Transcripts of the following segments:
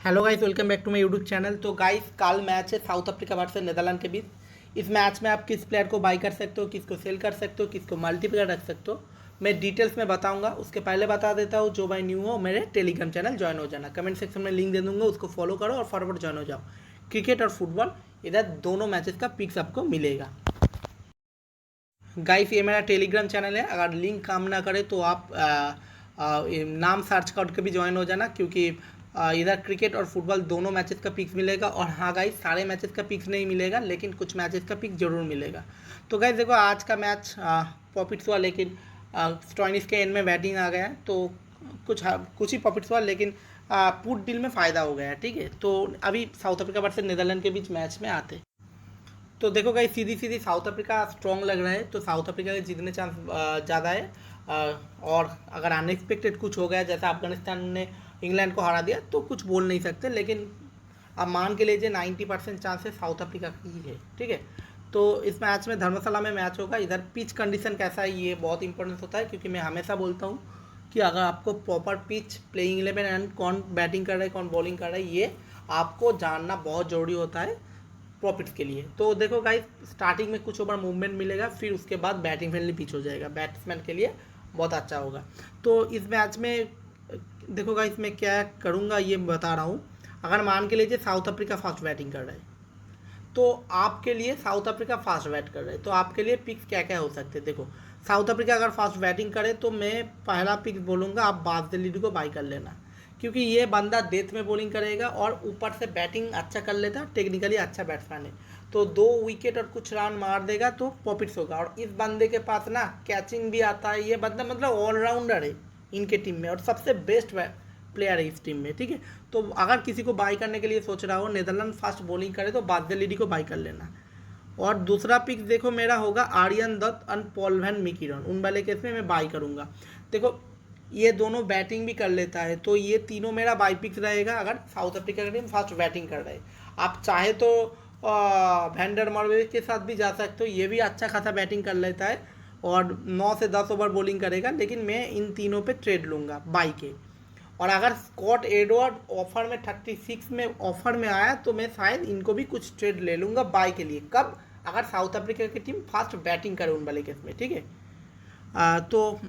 Hello guys, welcome back to my YouTube channel. तो guys, कल match है South Africa versus Netherlands के बीच। इस मैच में आप किस प्लेयर को बाई कर सकते हो, किसको सेल कर सकते हो, किसको मल्टीप्लेयर रख सकते हो, मैं डिटेल्स में बताऊंगा। उसके पहले बता देता हूँ, जो भाई न्यू हो मेरे टेलीग्राम चैनल ज्वाइन हो जाना। कमेंट सेक्शन में लिंक दे दूंगा, उसको फॉलो करो और फटाफट ज्वाइन हो जाओ। क्रिकेट और फुटबॉल इधर दोनों मैचेस का पिक्स आपको मिलेगा। गाइस, ये मेरा टेलीग्राम चैनल है। अगर लिंक काम ना करे तो आप ये नाम सर्च करके भी ज्वाइन हो जाना, क्योंकि इधर क्रिकेट और फुटबॉल दोनों मैचेस का पिक्स मिलेगा। और हाँ गाइस, सारे मैचेस का पिक्स नहीं मिलेगा, लेकिन कुछ मैचेस का पिक जरूर मिलेगा। तो गाइस देखो, आज का मैच प्रॉफिट्स हुआ, लेकिन स्टॉइनिस के एंड में बैटिंग आ गया है, तो कुछ ही प्रॉफिट्स हुआ, लेकिन पुट डील में फ़ायदा हो गया है। ठीक है, तो अभी साउथ अफ्रीका वर्सेस नीदरलैंड के बीच मैच में आते। तो देखो गाइस, सीधी सीधी साउथ अफ्रीका स्ट्रॉन्ग लग रहा है, तो साउथ अफ्रीका के जीतने चांस ज़्यादा है। और अगर अनएक्सपेक्टेड कुछ हो गया, जैसा अफगानिस्तान ने इंग्लैंड को हरा दिया, तो कुछ बोल नहीं सकते, लेकिन अब मान के लीजिए 90% चांसेस साउथ अफ्रीका की ही है। ठीक है, तो इस मैच में धर्मशाला में मैच होगा। इधर पिच कंडीशन कैसा है ये बहुत इंपॉर्टेंट होता है, क्योंकि मैं हमेशा बोलता हूँ कि अगर आपको प्रॉपर पिच, प्लेइंग 11 एंड कौन बैटिंग कर रहा है कौन बॉलिंग कर रहा है, ये आपको जानना बहुत ज़रूरी होता है प्रॉफिट्स के लिए। तो देखो गाइस, स्टार्टिंग में कुछ ओवर मूवमेंट मिलेगा, फिर उसके बाद बैटिंग फ्रेंडली पिच हो जाएगा, बैट्समैन के लिए बहुत अच्छा होगा। तो इस मैच में देखो गाइस, मैं क्या करूँगा ये बता रहा हूँ। अगर मान के लीजिए साउथ अफ्रीका फास्ट बैटिंग कर रहा है, तो आपके लिए साउथ अफ्रीका फास्ट बैट कर रहे हैं, तो आपके लिए पिक्स क्या क्या हो सकते हैं। देखो, साउथ अफ्रीका अगर फास्ट बैटिंग करे तो मैं पहला पिक्स बोलूँगा, आप बाजदलीडी को बाई कर लेना, क्योंकि ये बंदा डेथ में बॉलिंग करेगा और ऊपर से बैटिंग अच्छा कर लेता है, टेक्निकली अच्छा बैट्समैन है, तो 2 विकेट और कुछ रन मार देगा तो प्रॉफिट्स होगा। और इस बंदे के पास ना कैचिंग भी आता है, ये बंदा मतलब ऑलराउंडर है इनके टीम में, और सबसे बेस्ट प्लेयर है इस टीम में। ठीक है, तो अगर किसी को बाई करने के लिए सोच रहा हो, नीदरलैंड फास्ट बॉलिंग करे तो बादलीडी को बाई कर लेना। और दूसरा पिक देखो मेरा होगा Aryan Dutt and Paul Van Meekeren, उन वाले केस में मैं बाई करूंगा। देखो, ये दोनों बैटिंग भी कर लेता है, तो ये तीनों मेरा बाई पिक्स रहेगा अगर साउथ अफ्रीका की टीम फास्ट बैटिंग कर रहे हैं। आप चाहे तो वैंडर मॉर्वे के साथ भी जा सकते हो, ये भी अच्छा खासा बैटिंग कर लेता है और 9 से 10 ओवर बॉलिंग करेगा, लेकिन मैं इन तीनों पे ट्रेड लूँगा बाई के। और अगर स्कॉट एडवर्ड ऑफर में 36 में ऑफर में आया, तो मैं शायद इनको भी कुछ ट्रेड ले लूँगा बाई के लिए। कब? अगर साउथ अफ्रीका की टीम फास्ट बैटिंग करे उन वाले केस में। ठीक है, तो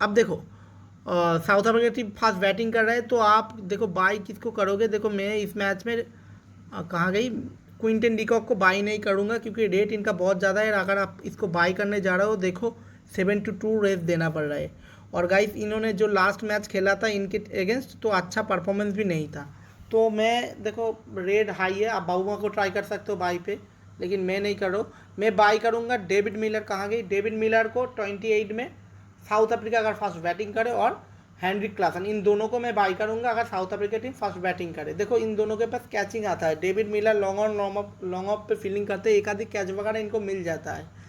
अब देखो, साउथ अफ्रीका की टीम फास्ट बैटिंग कर रहा है, तो आप देखो बाई किसको करोगे। देखो, मैं इस मैच में कहाँ गई, क्विंटन डिकॉक को बाई नहीं करूँगा, क्योंकि रेट इनका बहुत ज़्यादा है। अगर आप इसको बाई करने जा रहे हो, देखो 7-2 रेस देना पड़ रहा है। और गाइस, इन्होंने जो लास्ट मैच खेला था इनके अगेंस्ट, तो अच्छा परफॉर्मेंस भी नहीं था। तो मैं देखो, रेड हाई है, आप बाउमा को ट्राई कर सकते हो बाई पे, लेकिन मैं नहीं कर रहा हूँ। मैं बाई करूँगा डेविड मिलर। कहाँ गई डेविड मिलर को 28 में, साउथ अफ्रीका अगर फास्ट बैटिंग करे, और हेनरिक क्लासन, इन दोनों को मैं बाई करूंगा अगर south Africa team fast batting करे। देखो, इन दोनों के पास कैचिंग आता है, David Miller long on long off पे फील्डिंग करते हैं, एक आधी कैच वगैरह इनको मिल जाता है।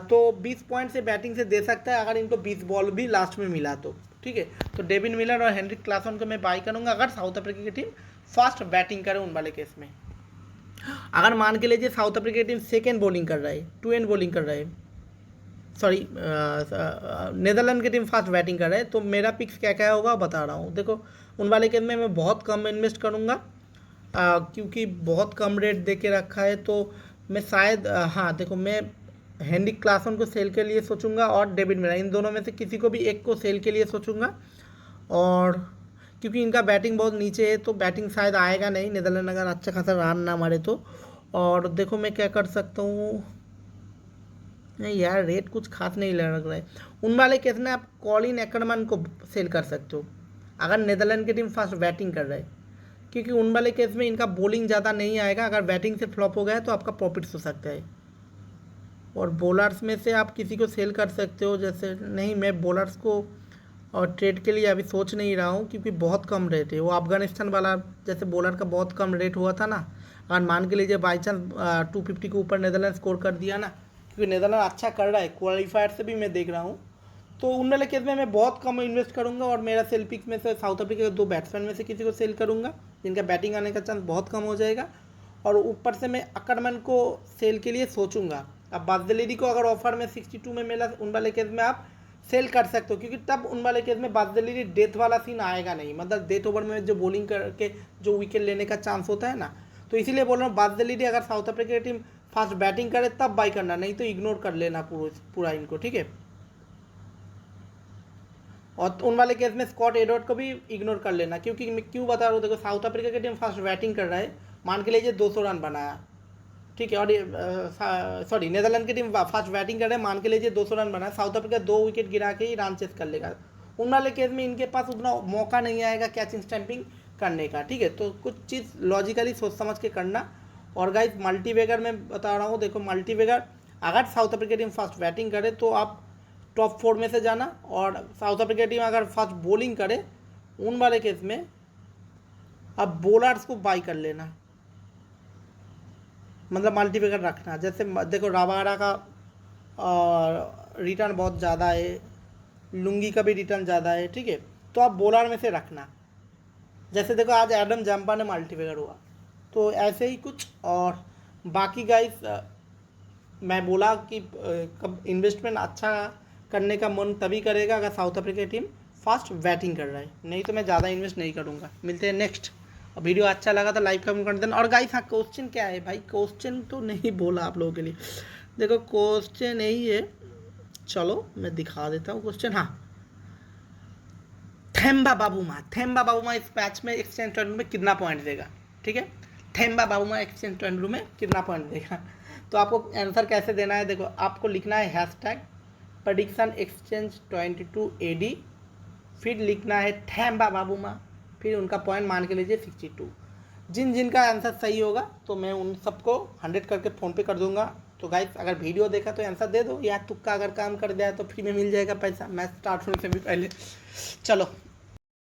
तो 20 पॉइंट से बैटिंग से दे सकता है, अगर इनको 20 बॉल भी लास्ट में मिला तो। ठीक है, तो डेविड मिलर और हेनरिक क्लासन को मैं बाई करूंगा अगर साउथ अफ्रीका की टीम फास्ट बैटिंग करे उन वाले केस में। अगर मान के लीजिए साउथ अफ्रीका की टीम सेकेंड बॉलिंग कर रहा है, टू एंड बॉलिंग कर रहा है, सॉरी, नीदरलैंड की टीम फास्ट बैटिंग कर रहे हैं, तो मेरा पिक्स क्या क्या होगा बता रहा हूँ। देखो, उन वाले केस में मैं बहुत कम इन्वेस्ट करूँगा, क्योंकि बहुत कम रेट दे के रखा है, तो मैं शायद हाँ देखो, मैं हेनरिक क्लासन को सेल के लिए सोचूंगा और डेविड मिलर, इन दोनों में से किसी को भी एक को सेल के लिए सोचूंगा। और क्योंकि इनका बैटिंग बहुत नीचे है, तो बैटिंग शायद आएगा नहीं, नीदरलैंड अगर अच्छा खासा रन ना मारे तो। और देखो, मैं क्या कर सकता हूँ, नहीं यार, रेट कुछ खास नहीं लग रहा है। उन वाले केस में आप कॉलिन एक्करमैन को सेल कर सकते हो अगर नीदरलैंड की टीम फास्ट बैटिंग कर रहा है, क्योंकि उन वाले केस में इनका बॉलिंग ज़्यादा नहीं आएगा, अगर बैटिंग से फ्लॉप हो गया तो आपका प्रॉफिट हो सकता है। और बॉलर्स में से आप किसी को सेल कर सकते हो, जैसे नहीं, मैं बॉलर्स को और ट्रेड के लिए अभी सोच नहीं रहा हूँ, क्योंकि बहुत कम रेट है। वो अफगानिस्तान वाला जैसे बॉलर का बहुत कम रेट हुआ था ना, अगर मान के लीजिए बाई चांस 250 के ऊपर नीदरलैंड स्कोर कर दिया ना, क्योंकि नीदरलैंड अच्छा कर रहा है, क्वालिफायर से भी मैं देख रहा हूँ, तो उन वाले केस में मैं बहुत कम इन्वेस्ट करूंगा, और मेरा सेल पिक्स में से साउथ अफ्रीका के 2 बैट्समैन में से किसी को सेल करूंगा, जिनका बैटिंग आने का चांस बहुत कम हो जाएगा। और ऊपर से मैं अकरमैन को सेल के लिए सोचूंगा। अब बाजदलीडी को अगर ऑफर में 62 में मिला, उन वाले केस में आप सेल कर सकते हो, क्योंकि तब उन वाले केस में बादली डेथ वाला सीन आएगा नहीं, मतलब डेथ ओवर में जो बॉलिंग करके जो विकेट लेने का चांस होता है ना, तो इसीलिए बोल रहा हूँ बादली अगर साउथ अफ्रीका की टीम फास्ट बैटिंग करे तब बाई करना, नहीं तो इग्नोर कर लेना पूरा इनको, ठीक है। और उन वाले केस में स्कॉट एडवर्ड को भी इग्नोर कर लेना, क्योंकि मैं क्यों बता रहा हूँ, देखो साउथ अफ्रीका की टीम फास्ट बैटिंग कर रहा है, मान के लीजिए 200 रन बनाया, ठीक है, और सॉरी नीदरलैंड की टीम फास्ट बैटिंग कर रहे हैं, मान के लीजिए 200 रन बनाया, साउथ अफ्रीका 2 विकेट गिरा के ही रन चेस कर लेगा, उन वाले केस में इनके पास उतना मौका नहीं आएगा कैचिंग स्टैंपिंग करने का, ठीक है। तो कुछ चीज़ लॉजिकली सोच समझ के करना। और गाइस मल्टीवेगर में बता रहा हूँ, देखो मल्टीवेगर अगर south Africa team fast batting करे तो आप टॉप 4 में से जाना, और साउथ अफ्रीका टीम अगर फास्ट बॉलिंग करे उन वाले केस में आप बॉलर्स को बाई कर लेना, मतलब मल्टीवेगर रखना। जैसे देखो राबाडा का रिटर्न बहुत ज़्यादा है, लुंगी का भी रिटर्न ज़्यादा है, ठीक है, तो आप बॉलर में से रखना। जैसे देखो आज एडम जम्पा ने मल्टीवेगर हुआ, तो ऐसे ही कुछ। और बाकी गाइस मैं बोला कि कब इन्वेस्टमेंट अच्छा करने का मन तभी करेगा अगर साउथ अफ्रीका की टीम फास्ट बैटिंग कर रहा है, नहीं तो मैं ज़्यादा इन्वेस्ट नहीं करूँगा। मिलते हैं नेक्स्ट। वीडियो अच्छा लगा तो लाइक कमेंट कर देना। और गाइस हाँ, क्वेश्चन क्या है भाई, क्वेश्चन तो नहीं बोला आप लोगों के लिए, देखो क्वेश्चन यही है, चलो मैं दिखा देता हूँ क्वेश्चन। हाँ, थेम्बा बाबूमा इस मैच में एक्सचेंज ट्रेंड में कितना पॉइंट देगा, ठीक है, थेम्बा बाबूमा एक्सचेंज ट्रेंड में कितना पॉइंट देगा। तो आपको आंसर कैसे देना है, देखो आपको लिखना है हैशटैग प्रेडिक्शन एक्सचेंज 22 AD, फिर लिखना है थेम्बा बाबूमा, फिर उनका पॉइंट मान के लीजिए 62। जिनका आंसर सही होगा तो मैं उन सबको 100 करके फ़ोन पे कर दूंगा। तो गाइस अगर वीडियो देखा तो आंसर दे दो, या तुक्का अगर काम कर दिया तो फ्री में मिल जाएगा पैसा मैच स्टार्ट होने से भी पहले। चलो